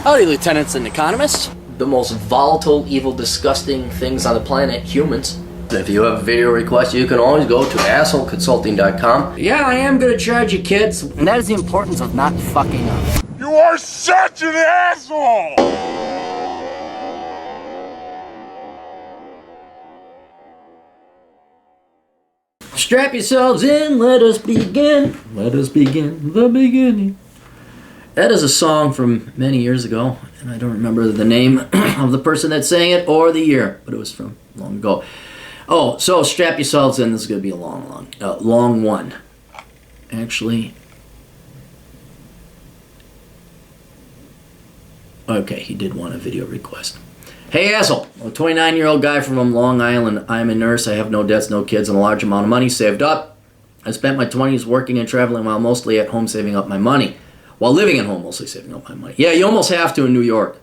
Howdy, lieutenants and economists. The most volatile, evil, disgusting things on the planet, humans. If you have a video request, you can always go to assholeconsulting.com. Yeah, I am gonna charge you, kids. And that is the importance of not fucking up. You are such an asshole! Strap yourselves in, let us begin. Let us begin the beginning. That is a song from many years ago, and I don't remember the name of the person that sang it or the year, but it was from long ago. Oh, so strap yourselves in. This is going to be a long one. Actually, okay, he did want a video request. Hey, asshole. I'm a 29-year-old guy from Long Island. I'm a nurse. I have no debts, no kids, and a large amount of money saved up. I spent my 20s working and traveling while mostly at home saving up my money. While living at home, mostly saving up my money. Yeah, you almost have to in New York.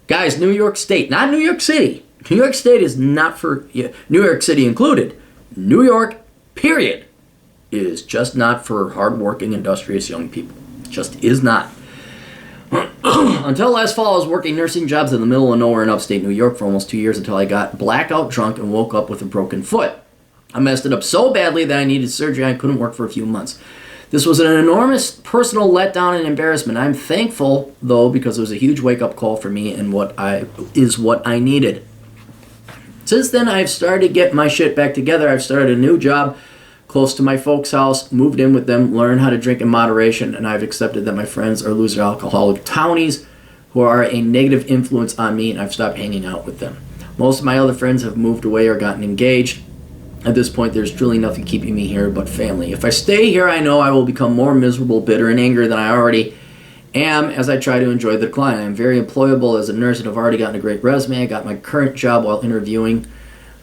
Guys, New York State, not New York City. New York State is not for, New York City included. New York, period, is just not for hardworking, industrious young people. It just is not. Until last fall, I was working nursing jobs in the middle of nowhere in upstate New York for almost 2 years until I got blackout drunk and woke up with a broken foot. I messed it up so badly that I needed surgery. I couldn't work for a few months. This was an enormous personal letdown and embarrassment. I'm thankful, though, because it was a huge wake-up call for me and what I needed. Since then, I've started to get my shit back together. I've started a new job close to my folks' house, moved in with them, learned how to drink in moderation, and I've accepted that my friends are loser alcoholic townies who are a negative influence on me, and I've stopped hanging out with them. Most of my other friends have moved away or gotten engaged. At this point, there's truly nothing keeping me here but family. If I stay here, I know I will become more miserable, bitter, and angry than I already am as I try to enjoy the decline. I am very employable as a nurse and have already gotten a great resume. I got my current job while interviewing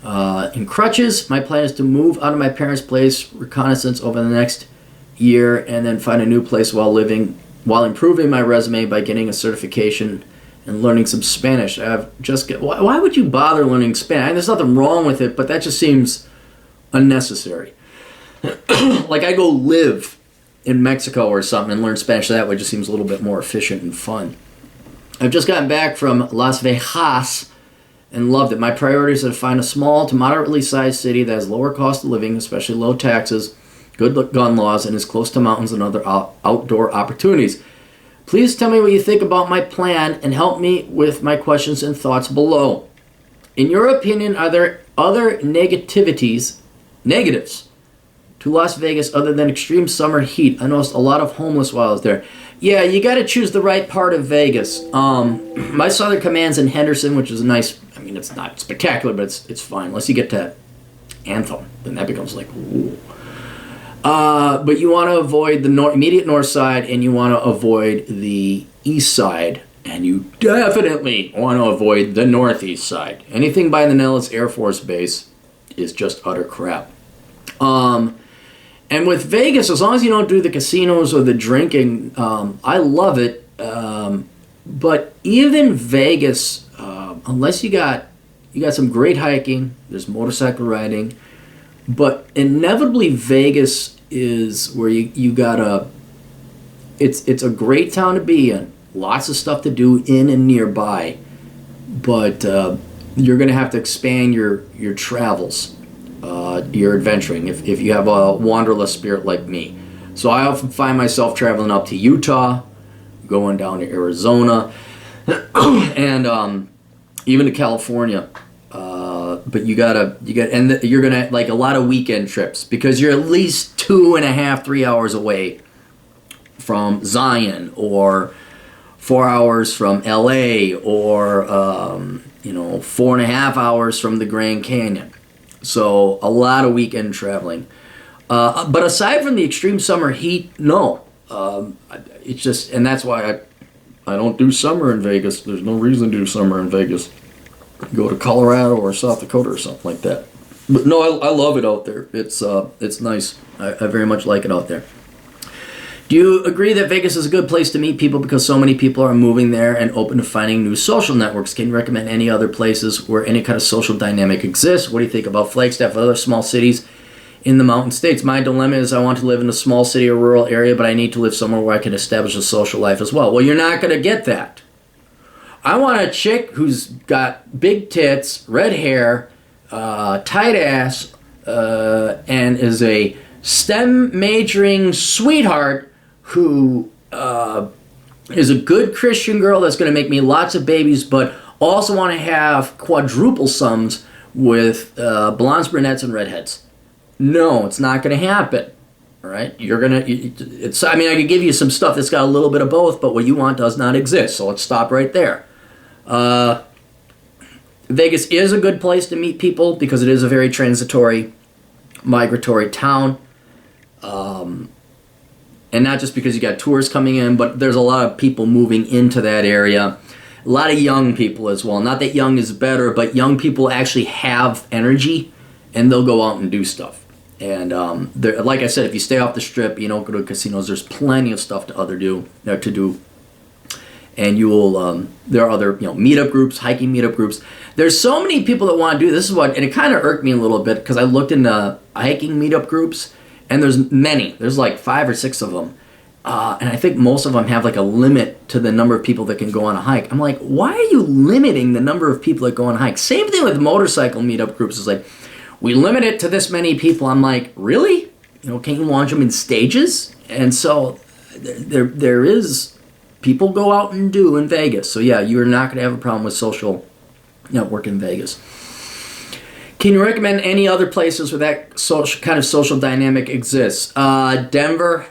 in crutches. My plan is to move out of my parents' place, reconnaissance over the next year, and then find a new place while improving my resume by getting a certification and learning some Spanish. Why would you bother learning Spanish? There's nothing wrong with it, but that just seems unnecessary. Like I go live in Mexico or something and learn Spanish that way. Just seems a little bit more efficient and fun. I've just gotten back from Las Vegas and loved it. My priorities are to find a small to moderately sized city that has lower cost of living, especially low taxes, good gun laws, and is close to mountains and other outdoor opportunities. Please tell me what you think about my plan and help me with my questions and thoughts below. In your opinion, are there other negatives to Las Vegas other than extreme summer heat? I noticed a lot of homeless while I was there. Yeah, you got to choose the right part of Vegas. My Southern Command's in Henderson, which is a nice, it's not spectacular, but it's fine. Unless you get to Anthem, then that becomes like, ooh. But you want to avoid the immediate north side, and you want to avoid the east side, and you definitely want to avoid the northeast side. Anything by the Nellis Air Force Base is just utter crap. And with Vegas, as long as you don't do the casinos or the drinking, I love it. But even Vegas, unless you got some great hiking, there's motorcycle riding, but inevitably Vegas is where you gotta. It's a great town to be in. Lots of stuff to do in and nearby, but you're gonna have to expand your travels. Your adventuring if you have a wanderlust spirit like me. So I often find myself traveling up to Utah, going down to Arizona, and even to California. But you're gonna like a lot of weekend trips because you're at least 2.5, 3 hours away from Zion, or 4 hours from LA, or 4.5 hours from the Grand Canyon. So a lot of weekend traveling. But aside from the extreme summer heat, no. It's just, and that's why I don't do summer in Vegas. There's no reason to do summer in Vegas. Go to Colorado or South Dakota or something like that. But no, I love it out there. It's nice. I very much like it out there. Do you agree that Vegas is a good place to meet people because so many people are moving there and open to finding new social networks? Can you recommend any other places where any kind of social dynamic exists? What do you think about Flagstaff, other small cities in the mountain states? My dilemma is I want to live in a small city or rural area, but I need to live somewhere where I can establish a social life as well. Well, you're not going to get that. I want a chick who's got big tits, red hair, tight ass, and is a STEM majoring sweetheart who is a good Christian girl that's going to make me lots of babies, but also want to have quadruple sums with blondes, brunettes, and redheads. No, it's not going to happen. All right, you're gonna. It's. I mean, I could give you some stuff that's got a little bit of both, but what you want does not exist. So let's stop right there. Vegas is a good place to meet people because it is a very transitory, migratory town. And not just because you got tourists coming in, but there's a lot of people moving into that area. A lot of young people as well. Not that young is better, but young people actually have energy, and they'll go out and do stuff. And like I said, if you stay off the strip, you don't go to casinos, there's plenty of stuff to do. And you will, there are other, meetup groups, hiking meetup groups. There's so many people that want to do this. Is what, and it kind of irked me a little bit because I looked into hiking meetup groups, and there's many. There's like 5 or 6 of them. And I think most of them have like a limit to the number of people that can go on a hike. I'm like, why are you limiting the number of people that go on a hike? Same thing with motorcycle meetup groups. It's like, we limit it to this many people. I'm like, really? Can't you launch them in stages? And so there is, people go out and do in Vegas. So yeah, you're not going to have a problem with social network in Vegas. Can you recommend any other places where that kind of social dynamic exists? Denver,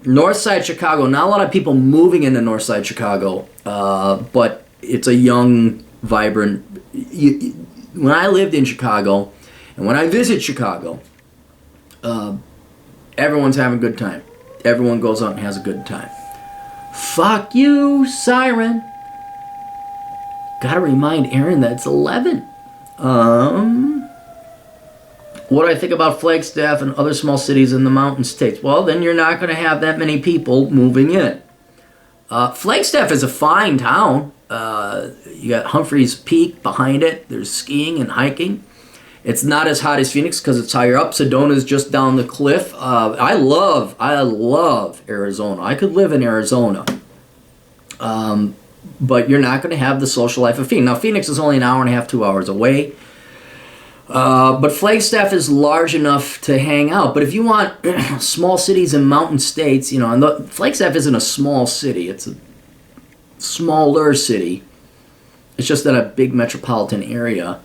Northside Chicago. Not a lot of people moving into Northside Chicago, but it's a young, vibrant. When I lived in Chicago, and when I visit Chicago, everyone's having a good time. Everyone goes out and has a good time. Fuck you, siren. Gotta remind Aaron that it's 11. What do I think about Flagstaff and other small cities in the mountain states? Well, then you're not going to have that many people moving in. Flagstaff is a fine town. You got Humphreys Peak behind it. There's skiing and hiking. It's not as hot as Phoenix because it's higher up. Sedona's just down the cliff. I love Arizona. I could live in Arizona. But you're not going to have the social life of Phoenix. Now, Phoenix is only an hour and a half, 2 hours away. But Flagstaff is large enough to hang out. But if you want small cities and mountain states, and Flagstaff isn't a small city. It's a smaller city. It's just in a big metropolitan area.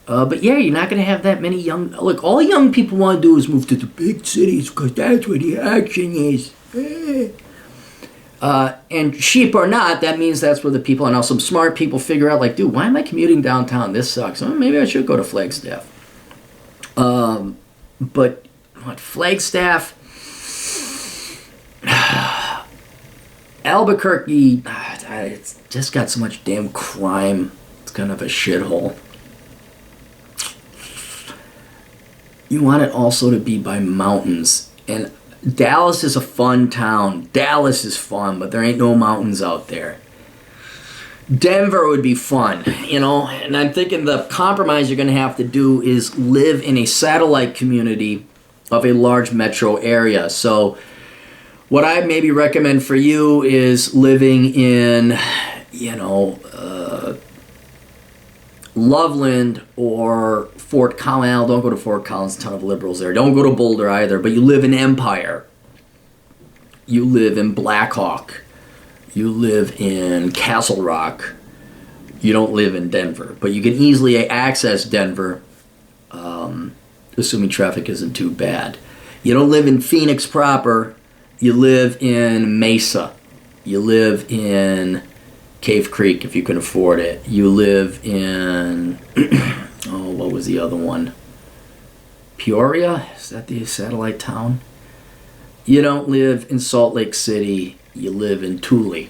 But yeah, you're not going to have that many young... Look, all young people want to do is move to the big cities because that's where the action is. And cheap or not, that means that's where the people are. Now, some smart people figure out, like, dude, why am I commuting downtown? This sucks. Well, maybe I should go to Flagstaff. But Flagstaff... Albuquerque, it's just got so much damn crime. It's kind of a shithole. You want it also to be by mountains. And Dallas is a fun town. Dallas is fun, but there ain't no mountains out there. Denver would be fun, and I'm thinking the compromise you're going to have to do is live in a satellite community of a large metro area. So what I maybe recommend for you is living in, Loveland or Fort Collins. Don't go to Fort Collins, a ton of liberals there. Don't go to Boulder either, but you live in Empire. You live in Blackhawk. You live in Castle Rock. You don't live in Denver, but you can easily access Denver, assuming traffic isn't too bad. You don't live in Phoenix proper. You live in Mesa. You live in Cave Creek if you can afford it. You live in, what was the other one? Peoria? Is that the satellite town? You don't live in Salt Lake City. You live in Thule.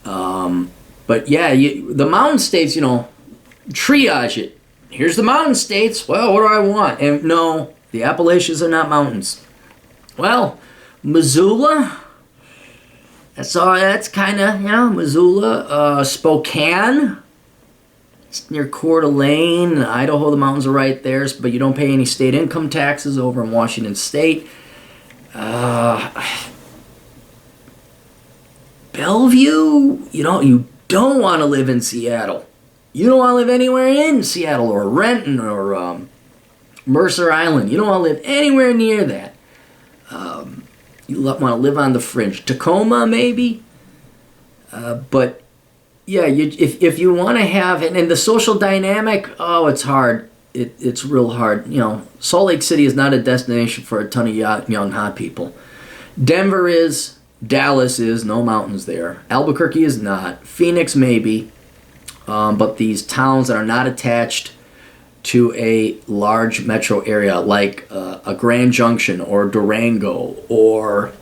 But yeah, the mountain states, triage it. Here's the mountain states. Well, what do I want? And no, the Appalachians are not mountains. Well, Missoula. That's kind of, Missoula. Spokane. It's near Coeur d'Alene. Idaho, the mountains are right there, but you don't pay any state income taxes over in Washington State. Bellevue, you don't want to live in Seattle. You don't want to live anywhere in Seattle or Renton or Mercer Island. You don't want to live anywhere near that. You want to live on the fringe. Tacoma, maybe. But yeah, if you want to have it, and the social dynamic, oh, it's hard. It's real hard. You know, Salt Lake City is not a destination for a ton of young hot people. Denver is. Dallas is. No mountains there. Albuquerque is not. Phoenix maybe. But these towns that are not attached to a large metro area like a Grand Junction or Durango or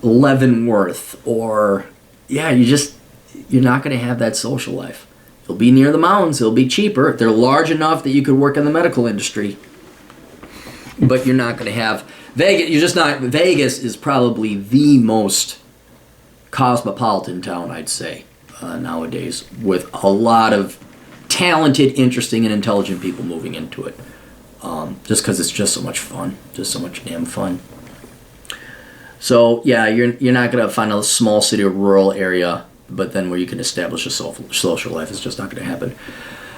Leavenworth or you're not going to have that social life. It'll be near the mountains. It'll be cheaper. They're large enough that you could work in the medical industry. But you're not going to have Vegas. You're just not. Vegas is probably the most cosmopolitan town, I'd say, nowadays, with a lot of talented, interesting, and intelligent people moving into it. Just because it's just so much fun, just so much damn fun. So yeah, you're not gonna find a small city or rural area, but then where you can establish a social life is just not gonna happen.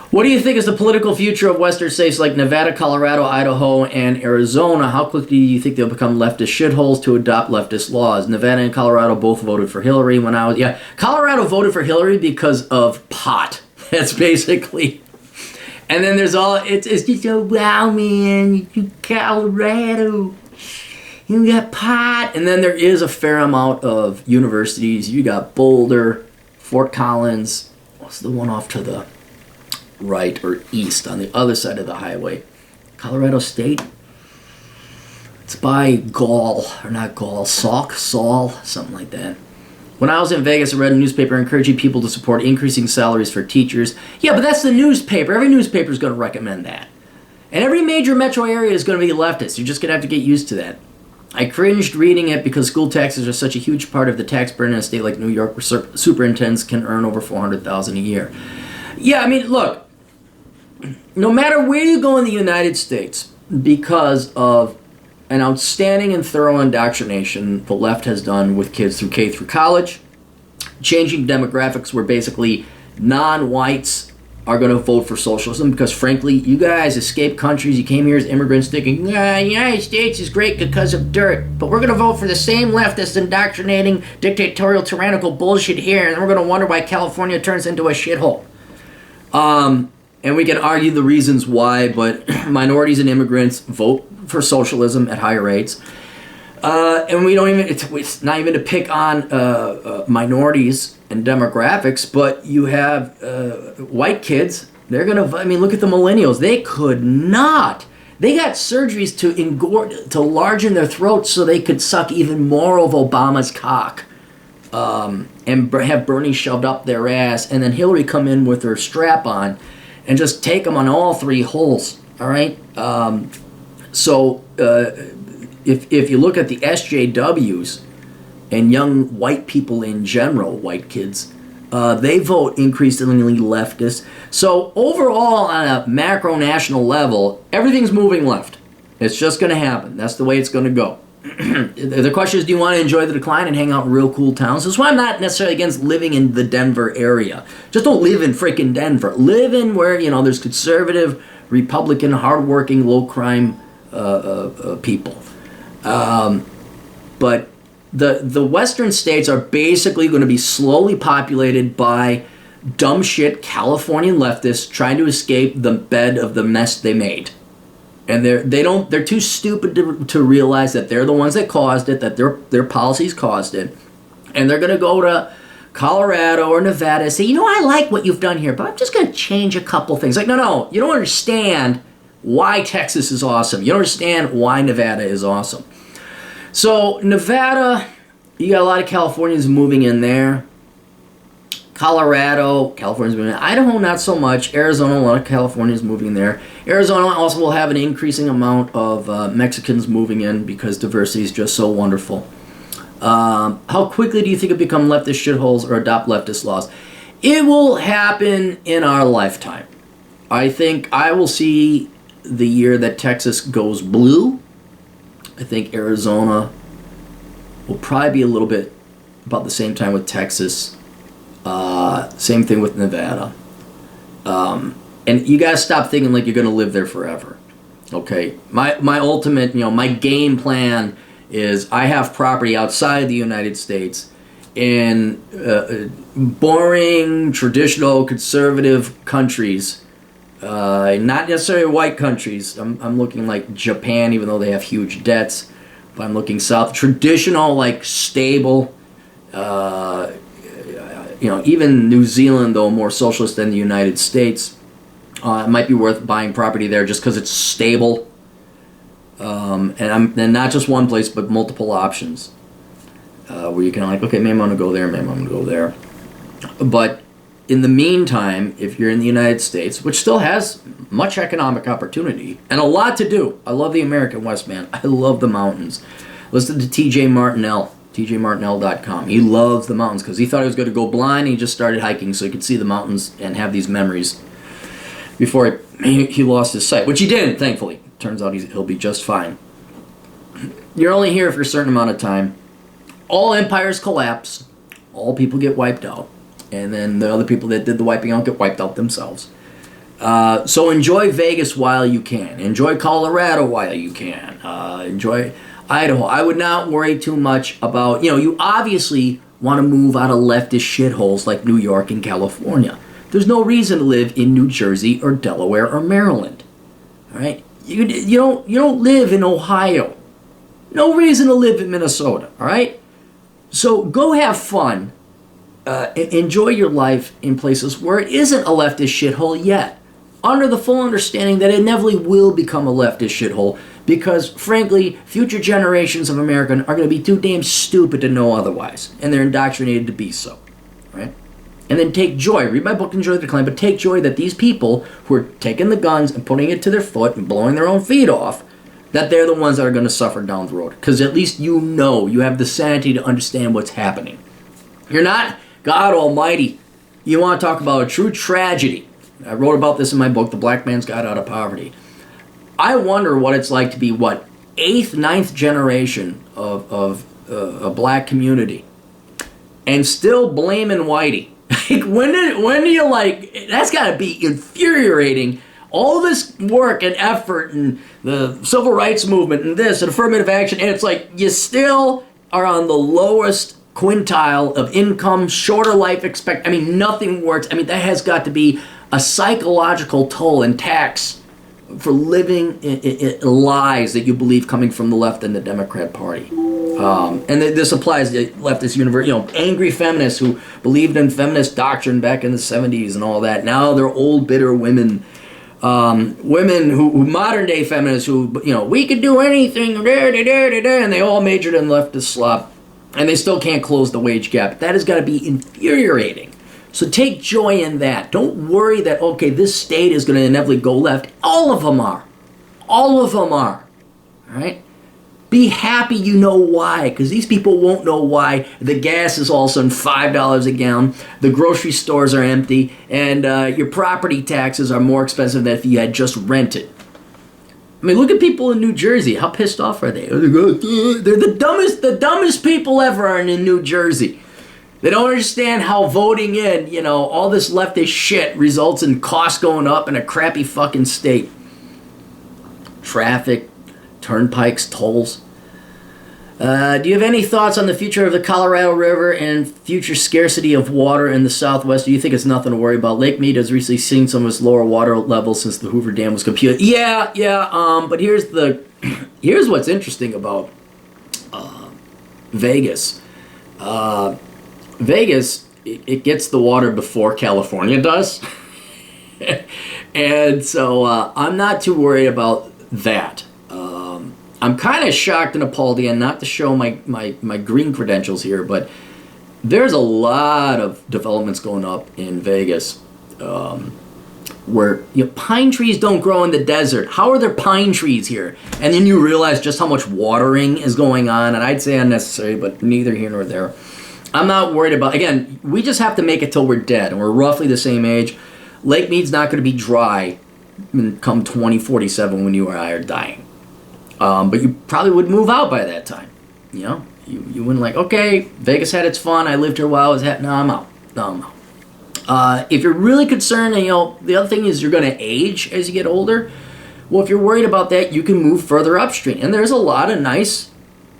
What do you think is the political future of Western states like Nevada, Colorado, Idaho, and Arizona? How quickly do you think they'll become leftist shitholes to adopt leftist laws? Nevada and Colorado both voted for Hillary Colorado voted for Hillary because of pot. That's basically. And then there's it's just, oh, wow, man, you Colorado. You got pot. And then there is a fair amount of universities. You got Boulder, Fort Collins. What's the one off to the right or east on the other side of the highway? Colorado State. It's by Saul, something like that. When I was in Vegas, I read a newspaper encouraging people to support increasing salaries for teachers. Yeah, but that's the newspaper. Every newspaper is going to recommend that. And every major metro area is going to be leftist. You're just going to have to get used to that. I cringed reading it because school taxes are such a huge part of the tax burden in a state like New York, where superintendents can earn over $400,000 a year. Yeah, I mean, look, no matter where you go in the United States, because of an outstanding and thorough indoctrination the left has done with kids through K through college, changing demographics where basically non-whites are going to vote for socialism because, frankly, you guys escaped countries. You came here as immigrants thinking, the United States is great because of dirt, but we're going to vote for the same leftist, indoctrinating, dictatorial, tyrannical bullshit here, and we're going to wonder why California turns into a shithole. And we can argue the reasons why, but minorities and immigrants vote for socialism at higher rates. And we don't even, it's not even to pick on minorities and demographics, but you have white kids. They're going to, I mean, look at the millennials. They could not. They got surgeries to largen their throats so they could suck even more of Obama's cock. And have Bernie shoved up their ass, and then Hillary come in with her strap on and just take them on all three holes. All right. So if you look at the SJWs and young white people in general, white kids, they vote increasingly leftist. So overall, on a macro national level, everything's moving left. It's just going to happen. That's the way it's going to go. The question is, do you want to enjoy the decline and hang out in real cool towns? That's why I'm not necessarily against living in the Denver area. Just don't live in freaking Denver. Live in where, there's conservative, Republican, hardworking, low-crime people. But the western states are basically going to be slowly populated by dumb shit Californian leftists trying to escape the bed of the mess they made. And they're too stupid to realize that they're the ones that caused it, that their policies caused it. And they're going to go to Colorado or Nevada and say, I like what you've done here, but I'm just going to change a couple things. Like, no, you don't understand why Texas is awesome. You don't understand why Nevada is awesome. So Nevada, you got a lot of Californians moving in there. California's moving in. Idaho, not so much. Arizona, a lot of Californians moving there. Arizona also will have an increasing amount of Mexicans moving in because diversity is just so wonderful. How quickly do you think it become leftist shitholes or adopt leftist laws? It will happen in our lifetime. I think I will see the year that Texas goes blue. I think Arizona will probably be a little bit about the same time with Texas. Same thing with Nevada. And you gotta stop thinking like you're gonna live there forever. Okay, my ultimate, my game plan is I have property outside the United States in boring, traditional, conservative countries. Not necessarily white countries. I'm looking like Japan, even though they have huge debts. But I'm looking south. Traditional, like stable. Even New Zealand, though more socialist than the United States, it might be worth buying property there just because it's stable. And not just one place, but multiple options. Where you can okay, maybe I'm going to go there, maybe I'm going to go there. But in the meantime, if you're in the United States, which still has much economic opportunity and a lot to do. I love the American West, man. I love the mountains. Listen to TJ Martinell, tjmartinell.com. He loves the mountains because he thought he was going to go blind and he just started hiking so he could see the mountains and have these memories before he lost his sight, which he didn't, thankfully. Turns out he'll be just fine. You're only here for a certain amount of time. All empires collapse. All people get wiped out. And then the other people that did the wiping out get wiped out themselves. So enjoy Vegas while you can. Enjoy Colorado while you can. Enjoy Idaho. I would not worry too much about, you obviously want to move out of leftist shitholes like New York and California. There's no reason to live in New Jersey or Delaware or Maryland. All right? You don't live in Ohio. No reason to live in Minnesota. All right? So go have fun. Enjoy your life in places where it isn't a leftist shithole yet, under the full understanding that it inevitably will become a leftist shithole because, frankly, future generations of Americans are going to be too damn stupid to know otherwise, and they're indoctrinated to be so, right? And then take joy. Read my book, Enjoy the Decline, but take joy that these people who are taking the guns and putting it to their foot and blowing their own feet off, that they're the ones that are going to suffer down the road. Because at least you have the sanity to understand what's happening. You're not God Almighty. You want to talk about a true tragedy. I wrote about this in my book, The Black Man's Guide Out of Poverty. I wonder what it's like to be, 8th, 9th generation of a black community and still blaming Whitey. When do you that's got to be infuriating. All this work and effort and the civil rights movement and this and affirmative action, and it's like you still are on the lowest quintile of income, shorter life expectancy. Nothing works. That has got to be a psychological toll and tax for living in lies that you believe coming from the left and the Democrat Party. And this applies to leftist universe. Angry feminists who believed in feminist doctrine back in the 70s and all that. Now they're old, bitter women. Women who modern day feminists who, we could do anything, and they all majored in leftist slop. And they still can't close the wage gap. That has got to be infuriating. So take joy in that. Don't worry that, okay, this state is going to inevitably go left. All of them are. All of them are. All right? Be happy you know why, because these people won't know why. The gas is all of a sudden $5 a gallon. The grocery stores are empty. And your property taxes are more expensive than if you had just rented. Look at people in New Jersey. How pissed off are they? They're the dumbest people ever are in New Jersey. They don't understand how voting in, all this leftist shit results in costs going up in a crappy fucking state. Traffic, turnpikes, tolls. Do you have any thoughts on the future of the Colorado River and future scarcity of water in the Southwest? Do you think it's nothing to worry about? Lake Mead has recently seen some of its lower water levels since the Hoover Dam was completed. But here's what's interesting about Vegas. Vegas, it gets the water before California does. And so I'm not too worried about that. I'm kind of shocked and appalled, again, not to show my green credentials here, but there's a lot of developments going up in Vegas where pine trees don't grow in the desert. How are there pine trees here? And then you realize just how much watering is going on, and I'd say unnecessary, but neither here nor there. I'm not worried about, again, we just have to make it till we're dead, and we're roughly the same age. Lake Mead's not going to be dry come 2047 when you or I are dying. But you probably would move out by that time, You wouldn't like, okay, Vegas had its fun. I lived here while I was no, I'm out. No, I'm out. If you're really concerned, and the other thing is you're going to age as you get older. Well, if you're worried about that, you can move further upstream. And there's a lot of nice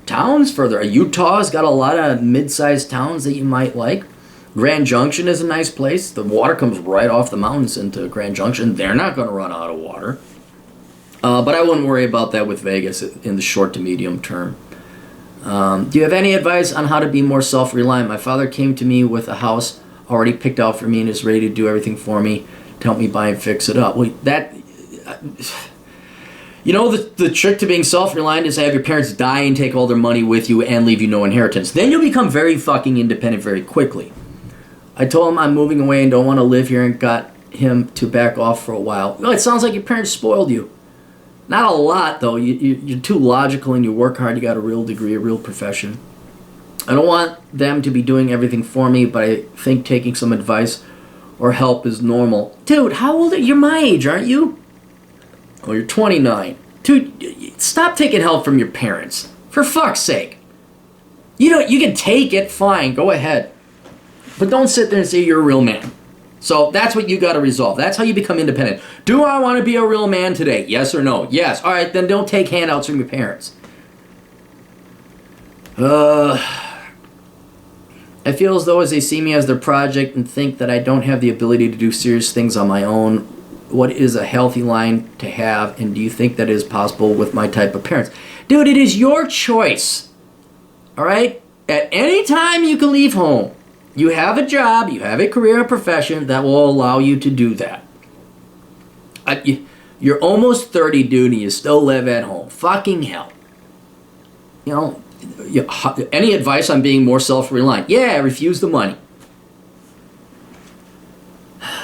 towns further. Utah's got a lot of mid-sized towns that you might like. Grand Junction is a nice place. The water comes right off the mountains into Grand Junction. They're not going to run out of water. But I wouldn't worry about that with Vegas in the short to medium term. Do you have any advice on how to be more self-reliant? My father came to me with a house already picked out for me and is ready to do everything for me to help me buy and fix it up. Well, the trick to being self-reliant is to have your parents die and take all their money with you and leave you no inheritance. Then you'll become very fucking independent very quickly. I told him I'm moving away and don't want to live here and got him to back off for a while. Well, it sounds like your parents spoiled you. Not a lot, though. You're too logical and you work hard. You got a real degree, a real profession. I don't want them to be doing everything for me, but I think taking some advice or help is normal. Dude, how old are you? You're my age, aren't you? Oh, you're 29. Dude, stop taking help from your parents. For fuck's sake. You can take it, fine, go ahead. But don't sit there and say you're a real man. So that's what you got to resolve. That's how you become independent. Do I want to be a real man today? Yes or no? Yes. All right, then don't take handouts from your parents. I feel as though as they see me as their project and think that I don't have the ability to do serious things on my own. What is a healthy line to have, and do you think that is possible with my type of parents? Dude, it is your choice. All right? At any time you can leave home. You have a job, you have a career, a profession that will allow you to do that. You're almost 30, dude, and you still live at home. Fucking hell. Any advice on being more self-reliant? Yeah, refuse the money.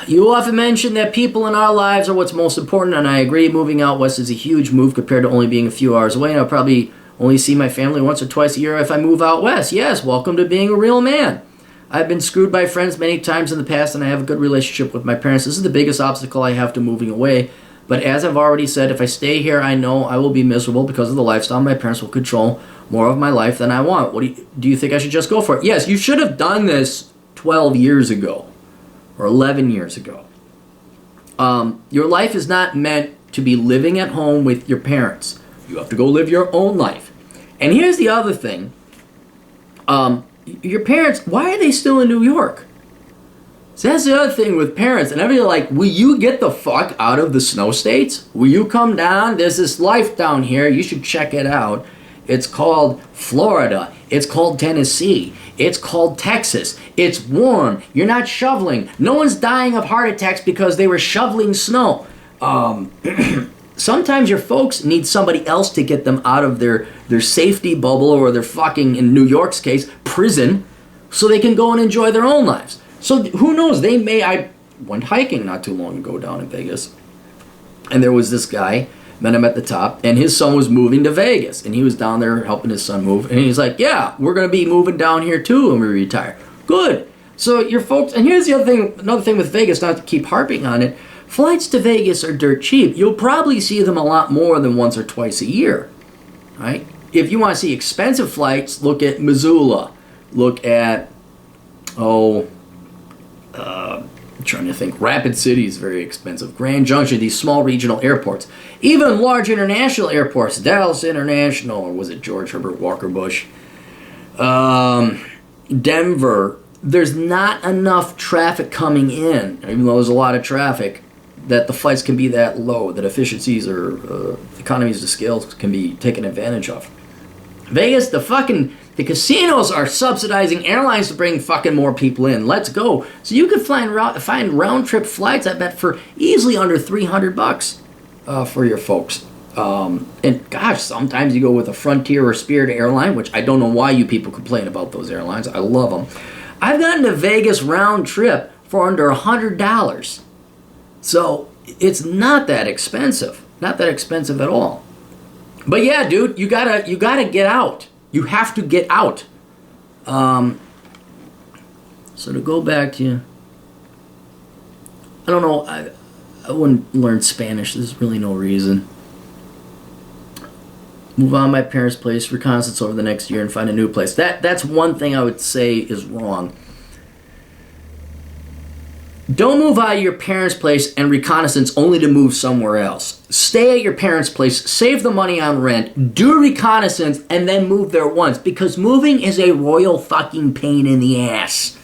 You often mention that people in our lives are what's most important, and I agree. Moving out west is a huge move compared to only being a few hours away, and I'll probably only see my family once or twice a year if I move out west. Yes, welcome to being a real man. I've been screwed by friends many times in the past, and I have a good relationship with my parents. This is the biggest obstacle I have to moving away. But as I've already said, if I stay here, I know I will be miserable because of the lifestyle. My parents will control more of my life than I want. Do you think I should just go for it? Yes, you should have done this 12 years ago or 11 years ago. Your life is not meant to be living at home with your parents. You have to go live your own life. And here's the other thing. Your parents, why are they still in New York? So that's the other thing with parents. And everybody's like, will you get the fuck out of the snow states? Will you come down? There's this life down here. You should check it out. It's called Florida. It's called Tennessee. It's called Texas. It's warm. You're not shoveling. No one's dying of heart attacks because they were shoveling snow. Sometimes your folks need somebody else to get them out of their safety bubble or their fucking, in New York's case, prison, so they can go and enjoy their own lives. So who knows? I went hiking not too long ago down in Vegas, and there was this guy, met him at the top, and his son was moving to Vegas, and he was down there helping his son move, and he's like, yeah, we're going to be moving down here too when we retire. Good. So your folks, and here's the other thing, another thing with Vegas, not to keep harping on it, flights to Vegas are dirt cheap. You'll probably see them a lot more than once or twice a year, right? If you want to see expensive flights, look at Missoula. Look at, I'm trying to think. Rapid City is very expensive. Grand Junction, these small regional airports. Even large international airports. Dallas International, or was it George Herbert Walker Bush? Denver. There's not enough traffic coming in, even though there's a lot of traffic, that the flights can be that low, that efficiencies or economies of scale can be taken advantage of. Vegas, the casinos are subsidizing airlines to bring fucking more people in. Let's go. So you could find round trip flights, I bet, for easily under $300 for your folks. And gosh, sometimes you go with a Frontier or Spirit airline, which I don't know why you people complain about those airlines. I love them. I've gotten to Vegas round trip for under $100. So it's not that expensive. Not that expensive at all. But yeah, dude, you gotta get out. You have to get out. So to go back to, I don't know, I wouldn't learn Spanish. There's really no reason. Move on my parents' place, reconnaissance over the next year, and find a new place. That's one thing I would say is wrong. Don't move out of your parents' place and reconnaissance only to move somewhere else. Stay at your parents' place, save the money on rent, do reconnaissance, and then move there once. Because moving is a royal fucking pain in the ass.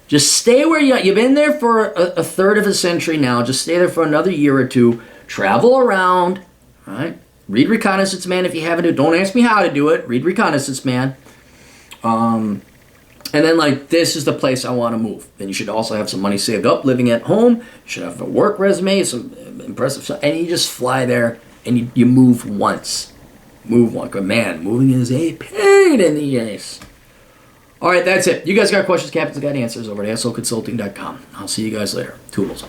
Just stay where you've been there for a third of a century now. Just stay there for another year or two. Travel around, right? Read Reconnaissance Man if you haven't. Don't ask me how to do it. Read Reconnaissance Man. And then, like, this is the place I want to move. Then you should also have some money saved up living at home. You should have a work resume, some impressive stuff. And you just fly there and you move once. Move once. Man, moving is a pain in the ass. All right, that's it. You guys got questions, Captains? I got answers over at assholeconsulting.com. I'll see you guys later. Toodles.